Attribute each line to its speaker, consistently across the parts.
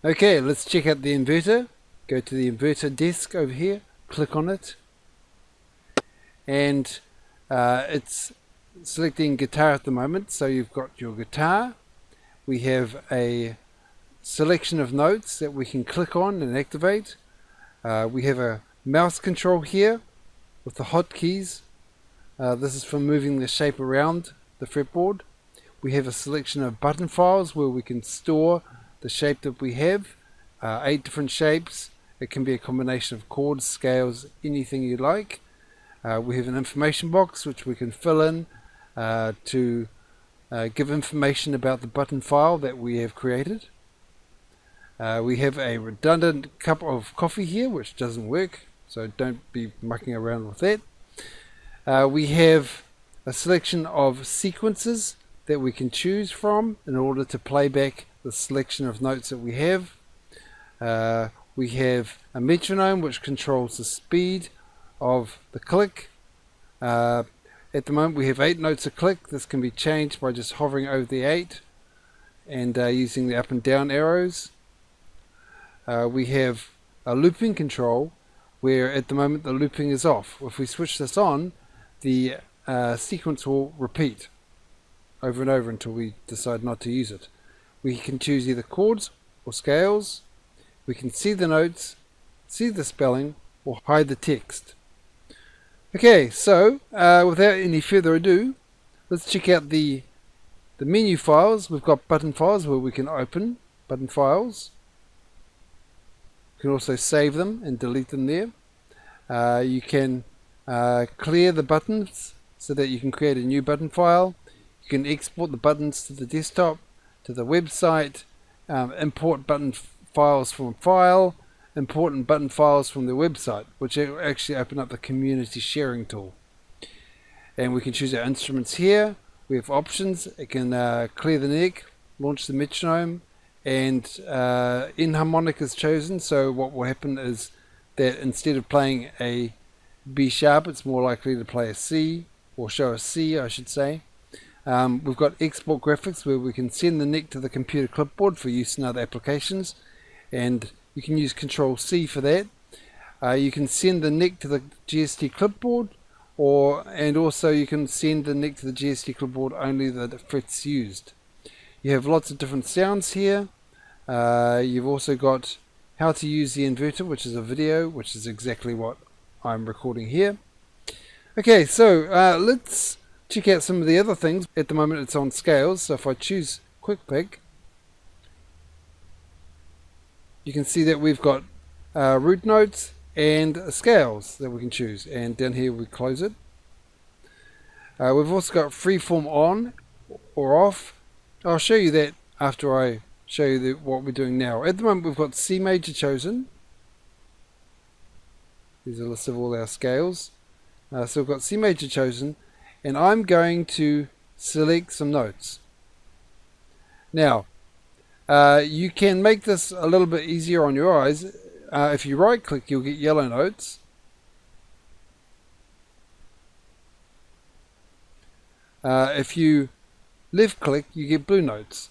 Speaker 1: Okay, let's check out the inverter. Go to the inverter desk over here, click on it, and it's selecting guitar at the moment. So you've got your guitar. We have a selection of notes that we can click on and activate. We have a mouse control here with the hotkeys. This is for moving the shape around the fretboard. We have a selection of button files where we can store the shape that we have. 8 different shapes. It can be a combination of chords, scales, anything you like. We have an information box which we can fill in to give information about the button file that we have created. We have a redundant cup of coffee here which doesn't work, so don't be mucking around with that. We have a selection of sequences that we can choose from in order to play back the selection of notes that we have. We have a metronome which controls the speed of the click. At the moment we have 8 notes a click. This can be changed by just hovering over the 8 and using the up and down arrows. We have a looping control where at the moment the looping is off. If we switch this on, the sequence will repeat over and over until we decide not to use it. We can choose either chords or scales. We can see the notes, see the spelling, or hide the text. Okay, so without any further ado, let's check out the menu files. We've got button files where we can open button files. You can also save them and delete them there. You can clear the buttons so that you can create a new button file. You can export the buttons to the desktop, to the website, import button files from file, import button files from the website, which actually open up the community sharing tool. And we can choose our instruments here. We have options. It can clear the neck, launch the metronome, and enharmonic is chosen. So what will happen is that instead of playing a B sharp, it's more likely to play a C, or show a C, I should say. We've got export graphics where we can send the neck to the computer clipboard for use in other applications, and you can use Control C for that. You can send the neck to the GST clipboard, and also you can send the neck to the GST clipboard only the frets used. You have lots of different sounds here. You've also got how to use the inverter, which is a video, which is exactly what I'm recording here. Okay, so let's check out some of the other things. At the moment it's on scales, so if I choose quick pick, you can see that we've got root notes and scales that we can choose, and down here we close it. We've also got freeform on or off. I'll show you that after I show you what we're doing now. At the moment we've got C major chosen. There's a list of all our scales. So we've got C major chosen, and I'm going to select some notes. Now, you can make this a little bit easier on your eyes. If you right click, you'll get yellow notes. If you left click, you get blue notes.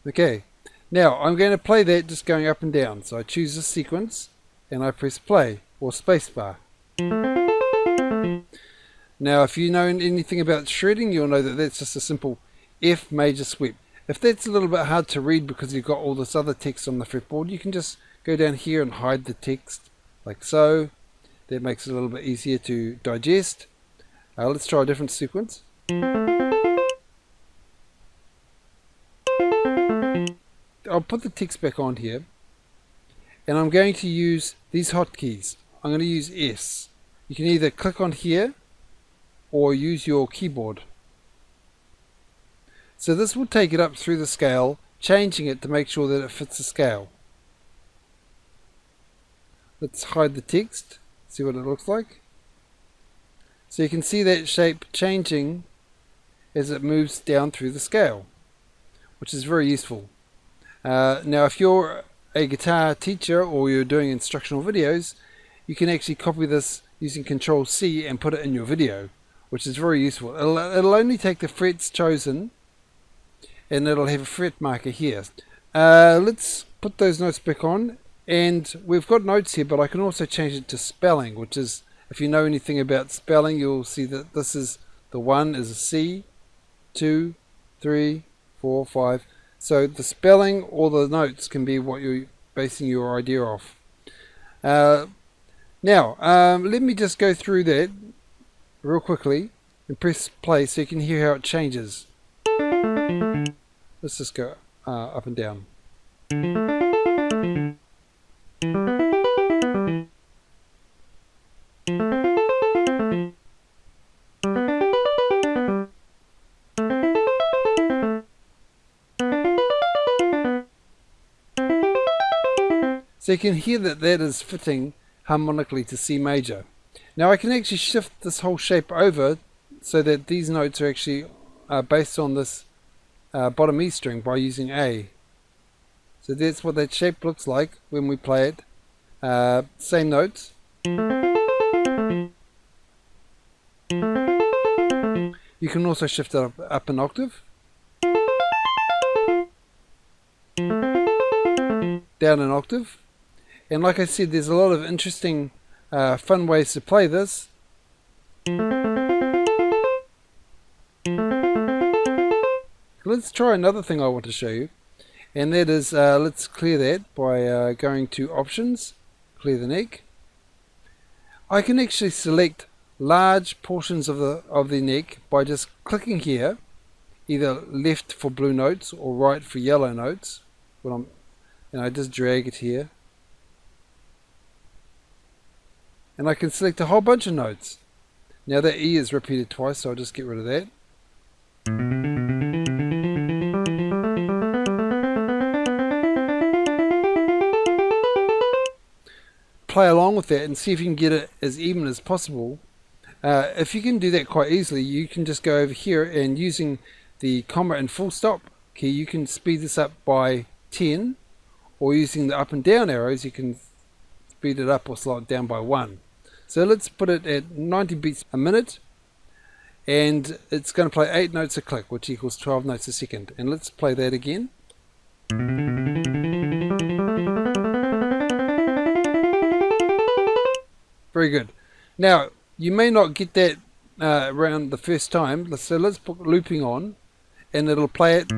Speaker 1: Okay, now I'm going to play that just going up and down. So I choose a sequence and I press play or spacebar. Now if you know anything about shredding, you'll know that that's just a simple F major sweep. If that's a little bit hard to read because you've got all this other text on the fretboard, you can just go down here and hide the text like so. That makes it a little bit easier to digest. Let's try a different sequence. I'll put the text back on here, and I'm going to use these hotkeys. I'm going to use S. You can either click on here or use your keyboard. So this will take it up through the scale, changing it to make sure that it fits the scale. Let's hide the text, see what it looks like. So you can see that shape changing as it moves down through the scale, which is very useful. Now if you're a guitar teacher or you're doing instructional videos, you can actually copy this using Control C and put it in your video, which is very useful. It'll only take the frets chosen, and it'll have a fret marker here. Let's put those notes back on, and we've got notes here, but I can also change it to spelling, which is, if you know anything about spelling, you'll see that this is the 1 is a C, 2, 3, 4, 5. So the spelling or the notes can be what you're basing your idea off. Now, let me just go through that real quickly and press play so you can hear how it changes. Let's just go up and down. So you can hear that that is fitting harmonically to C major. Now I can actually shift this whole shape over so that these notes are actually based on this bottom E string by using A. So that's what that shape looks like when we play it. Same notes. You can also shift it up an octave. Down an octave. And like I said, there's a lot of interesting fun ways to play this. Let's try another thing I want to show you, and that is, let's clear that by going to options, clear the neck. I can actually select large portions of the neck by just clicking here, either left for blue notes or right for yellow notes. And I just drag it here. And I can select a whole bunch of notes. Now that E is repeated twice, so I'll just get rid of that. Play along with that and see if you can get it as even as possible. If you can do that quite easily, you can just go over here and using the comma and full stop key, you can speed this up by 10, or using the up and down arrows, you can speed it up or slow it down by 1. So let's put it at 90 beats a minute, and it's going to play 8 notes a click, which equals 12 notes a second. And let's play that again. Very good. Now, you may not get that around the first time, so let's put looping on, and it'll play it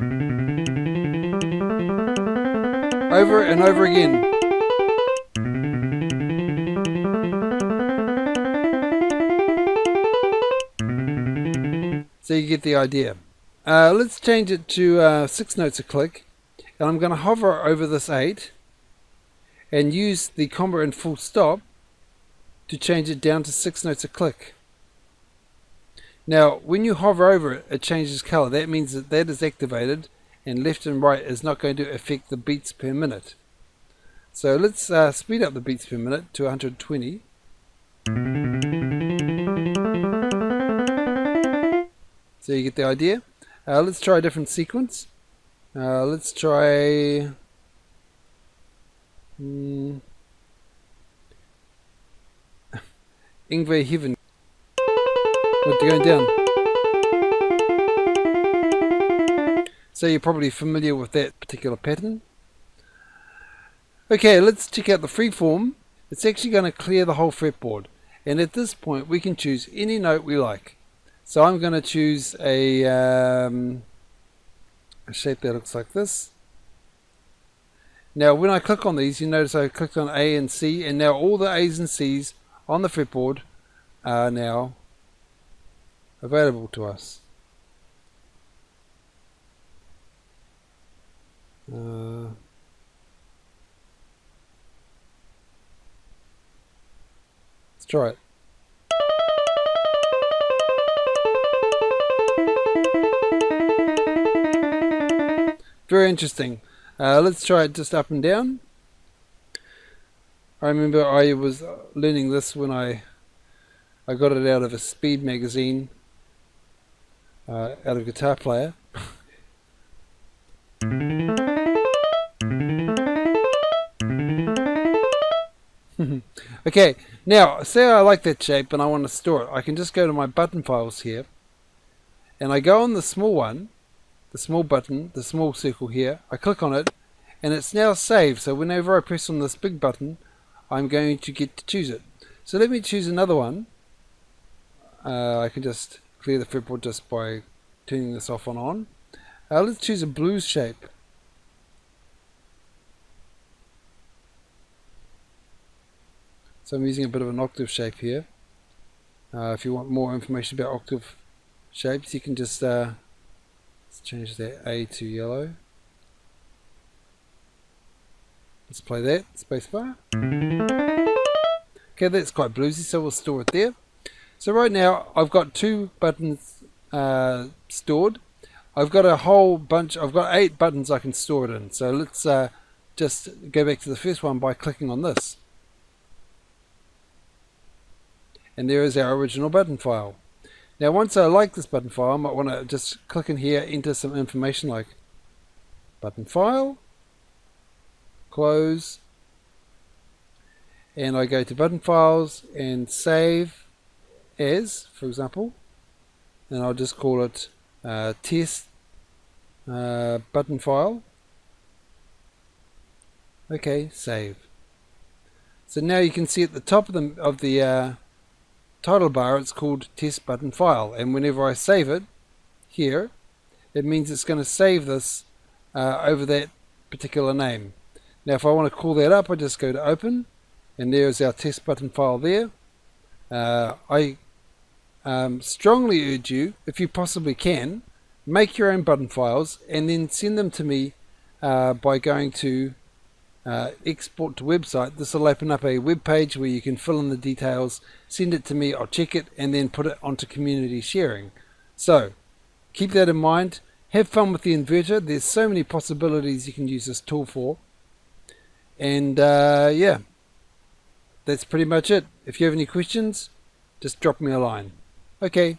Speaker 1: over and over again. So you get the idea. Let's change it to 6 notes a click, and I'm going to hover over this 8 and use the comma and full stop to change it down to 6 notes a click. Now when you hover over it, it changes color. That means that that is activated, and left and right is not going to affect the beats per minute. So let's speed up the beats per minute to 120. So you get the idea. Let's try a different sequence. Let's try Invertor. What, going down? So you're probably familiar with that particular pattern. Okay, let's check out the freeform. It's actually going to clear the whole fretboard, and at this point we can choose any note we like. So I'm going to choose a shape that looks like this. Now when I click on these, you notice I clicked on A and C, and now all the A's and C's on the fretboard are now available to us. Let's try it. Very interesting. Let's try it just up and down. I remember I was learning this when I got it out of a Speed magazine, out of Guitar Player. Okay, Now, say I like that shape and I want to store it. I can just go to my button files here, and I go on the small one, the small button, the small circle here. I click on it, and it's now saved. So whenever I press on this big button, I'm going to get to choose it. So let me choose another one. I can just clear the fretboard just by turning this off and on. Let's choose a blues shape. So I'm using a bit of an octave shape here. If you want more information about octave shapes, you can just let's change that A to yellow. Let's play that, spacebar. Okay, that's quite bluesy, so we'll store it there. So right now I've got 2 buttons stored. I've got a whole bunch, I've got 8 buttons I can store it in. So let's just go back to the first one by clicking on this. And there is our original button file. Now once I like this button file, I might want to just click in here, enter some information like button file, close, and I go to button files and save as, for example, and I'll just call it test button file. Okay, save. So now you can see at the top of the title bar it's called test button file, and whenever I save it here, it means it's going to save this over that particular name. Now if I want to call that up, I just go to open, and there's our test button file there. I strongly urge you, if you possibly can, make your own button files and then send them to me by going to export to website. This will open up a web page where you can fill in the details, send it to me, I'll check it, and then put it onto community sharing. So keep that in mind. Have fun with the inverter. There's so many possibilities you can use this tool for. And yeah, that's pretty much it. If you have any questions, just drop me a line. Okay,